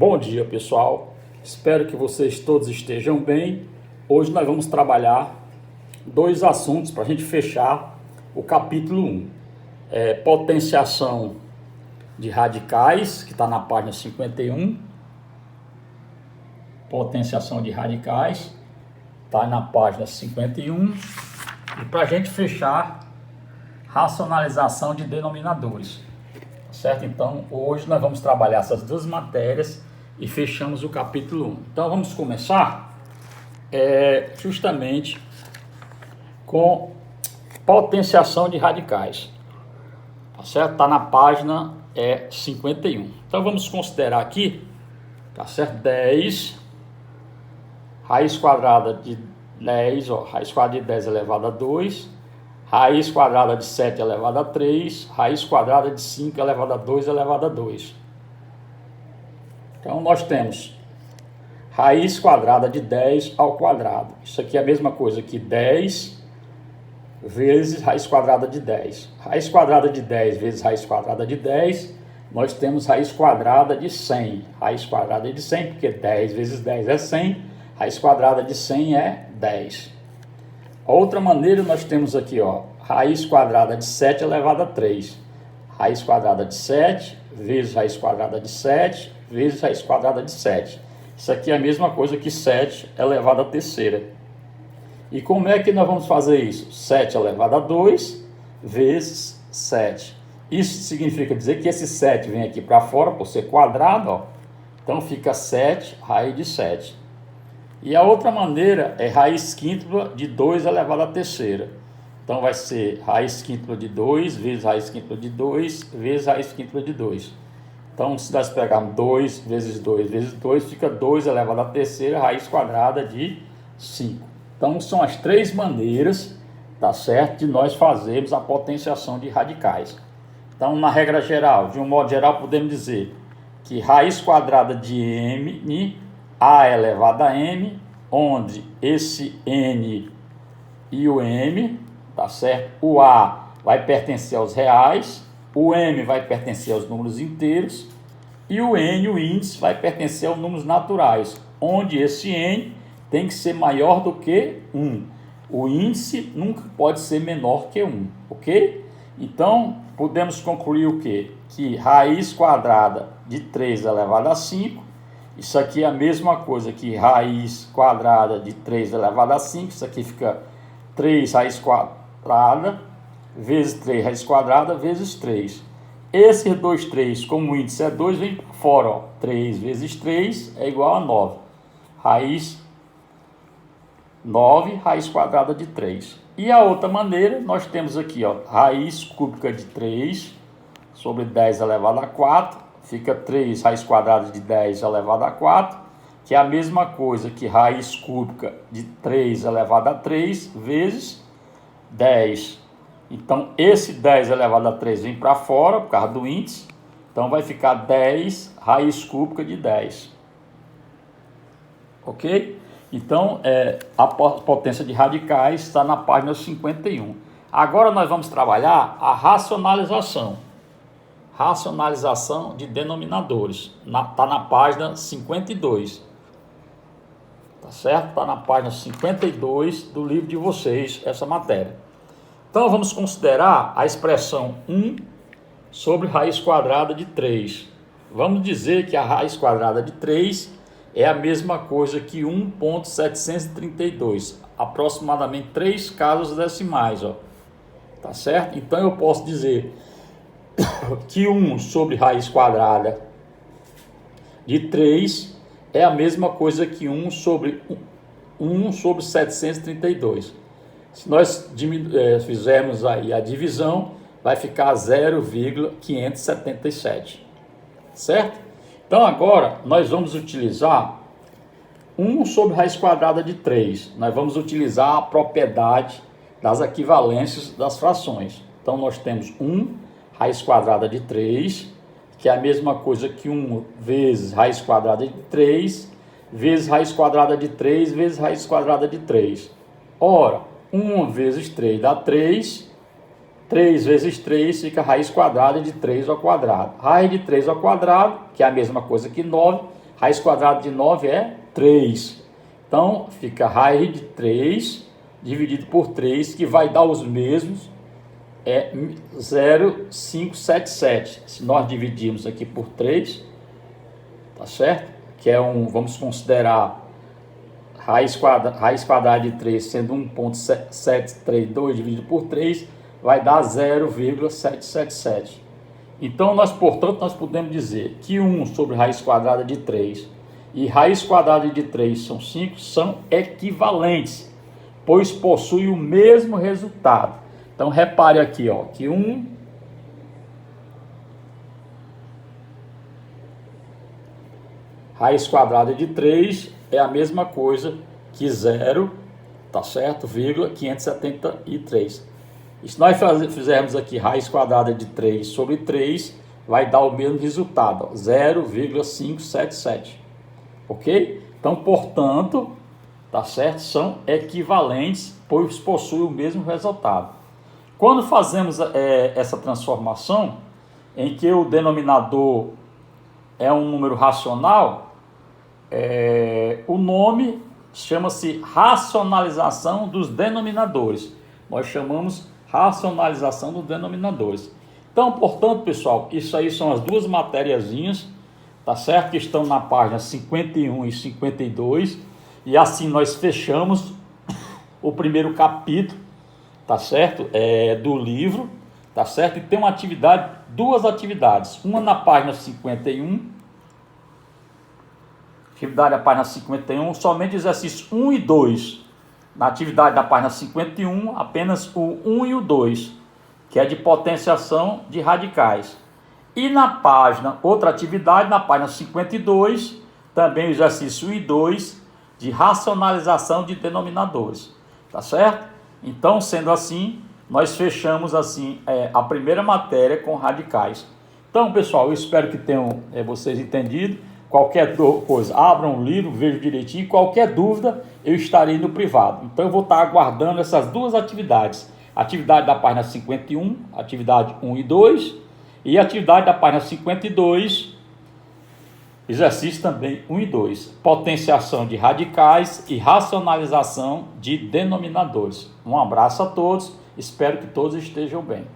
Bom dia, pessoal. Espero que vocês todos estejam bem. Hoje nós vamos trabalhar dois assuntos para a gente fechar o capítulo 1. Potenciação de radicais, que está na página 51. Potenciação de radicais, está na página 51. E para a gente fechar, racionalização de denominadores. Certo? Então, hoje nós vamos trabalhar essas duas matérias e fechamos o capítulo 1. Então, vamos começar justamente com potenciação de radicais. Tá certo? Está na página 51. Então, vamos considerar aqui, tá certo? 10, raiz quadrada de 10, raiz quadrada de 10 elevado a 2, raiz quadrada de 7 elevado a 3, raiz quadrada de 5 elevado a 2 elevado a 2. Então, nós temos raiz quadrada de 10 ao quadrado. Isso aqui é a mesma coisa que 10 vezes raiz quadrada de 10. Raiz quadrada de 10 vezes raiz quadrada de 10, nós temos raiz quadrada de 100. Raiz quadrada de 100, porque 10 vezes 10 é 100, raiz quadrada de 100 é 10. Outra maneira, nós temos aqui, raiz quadrada de 7 elevado a 3. Raiz quadrada de 7 vezes raiz quadrada de 7 vezes raiz quadrada de 7. Isso aqui é a mesma coisa que 7 elevado a terceira. E como é que nós vamos fazer isso? 7 elevado a 2 vezes 7. Isso significa dizer que esse 7 vem aqui para fora, por ser quadrado, Então fica 7 raiz de 7. E a outra maneira é raiz quíntupla de 2 elevado à terceira. Então vai ser raiz quíntupla de 2 vezes raiz quíntupla de 2 vezes raiz quíntupla de 2. Então, se nós pegarmos 2 vezes 2 vezes 2, fica 2 elevado à terceira, raiz quadrada de 5. Então, são as três maneiras, tá certo, de nós fazermos a potenciação de radicais. Então, na regra geral, de um modo geral, podemos dizer que raiz quadrada de m, a elevado a m, onde esse n e o m, tá certo? O a vai pertencer aos reais, o m vai pertencer aos números inteiros e o n, o índice, vai pertencer aos números naturais, onde esse n tem que ser maior do que 1. O índice nunca pode ser menor que 1, ok? Então, podemos concluir o quê? Que raiz quadrada de 3 elevado a 5, isso aqui é a mesma coisa que raiz quadrada de 3 elevado a 5, isso aqui fica 3 raiz quadrada vezes 3 raiz quadrada vezes 3. Esses dois 3, como o índice é 2, vem para fora. 3 vezes 3 é igual a 9. Raiz 9 raiz quadrada de 3. E a outra maneira, nós temos aqui, raiz cúbica de 3 sobre 10 elevado a 4. Fica 3 raiz quadrada de 10 elevado a 4, que é a mesma coisa que raiz cúbica de 3 elevado a 3 vezes 10. Então, esse 10 elevado a 3 vem para fora, por causa do índice. Então, vai ficar 10 raiz cúbica de 10. Ok? Então, a potência de radicais está na página 51. Agora, nós vamos trabalhar a racionalização. Racionalização de denominadores. Está na página 52. Tá certo? Está na página 52 do livro de vocês, essa matéria. Então, vamos considerar a expressão 1 sobre raiz quadrada de 3. Vamos dizer que a raiz quadrada de 3 é a mesma coisa que 1.732, aproximadamente 3 casas decimais, Tá certo? Então, eu posso dizer que 1 sobre raiz quadrada de 3 é a mesma coisa que 1 sobre 732. Se nós fizermos aí a divisão, vai ficar 0,577, certo? Então, agora, nós vamos utilizar 1 sobre raiz quadrada de 3. Nós vamos utilizar a propriedade das equivalências das frações. Então, nós temos 1 raiz quadrada de 3, que é a mesma coisa que 1 vezes raiz quadrada de 3, vezes raiz quadrada de 3, vezes raiz quadrada de 3. Ora, 1 vezes 3 dá 3, 3 vezes 3 fica raiz quadrada de 3 ao quadrado. Raiz de 3 ao quadrado, que é a mesma coisa que 9, Raiz quadrada de 9 é 3. Então, fica raiz de 3 dividido por 3, que vai dar os mesmos, 0,577. Se nós dividirmos aqui por 3, tá certo? Que é vamos considerar raiz quadrada de 3 sendo 1,732 dividido por 3, vai dar 0,777. Então, portanto, nós podemos dizer que 1 sobre raiz quadrada de 3 e raiz quadrada de 3 são 5, são equivalentes, pois possuem o mesmo resultado. Então, repare aqui, ó, que 1 raiz quadrada de 3 é a mesma coisa que 0, tá certo, 573. E se nós fizermos aqui raiz quadrada de 3 sobre 3, vai dar o mesmo resultado, 0,577. Ok? Então, portanto, tá certo, são equivalentes, pois possuem o mesmo resultado. Quando fazemos essa transformação, em que o denominador é um número racional, o nome chama-se racionalização dos denominadores. Nós chamamos racionalização dos denominadores. Então, portanto, pessoal, isso aí são as duas matériazinhas, tá certo? Que estão na página 51 e 52. E assim nós fechamos o primeiro capítulo, tá certo? Do livro, tá certo? E tem duas atividades. Uma na página 51. Atividade da página 51, somente exercícios 1 e 2. Na atividade da página 51, apenas o 1 e o 2, que é de potenciação de radicais. E na outra atividade, na página 52, também o exercício 1 e 2, de racionalização de denominadores. Tá certo? Então, sendo assim, nós fechamos assim a primeira matéria com radicais. Então, pessoal, eu espero que tenham vocês entendido. Qualquer coisa, abram o livro, vejam direitinho. Qualquer dúvida, eu estarei no privado. Então, eu vou estar aguardando essas duas atividades. Atividade da página 51, atividade 1 e 2. E atividade da página 52, exercício também 1 e 2. Potenciação de radicais e racionalização de denominadores. Um abraço a todos. Espero que todos estejam bem.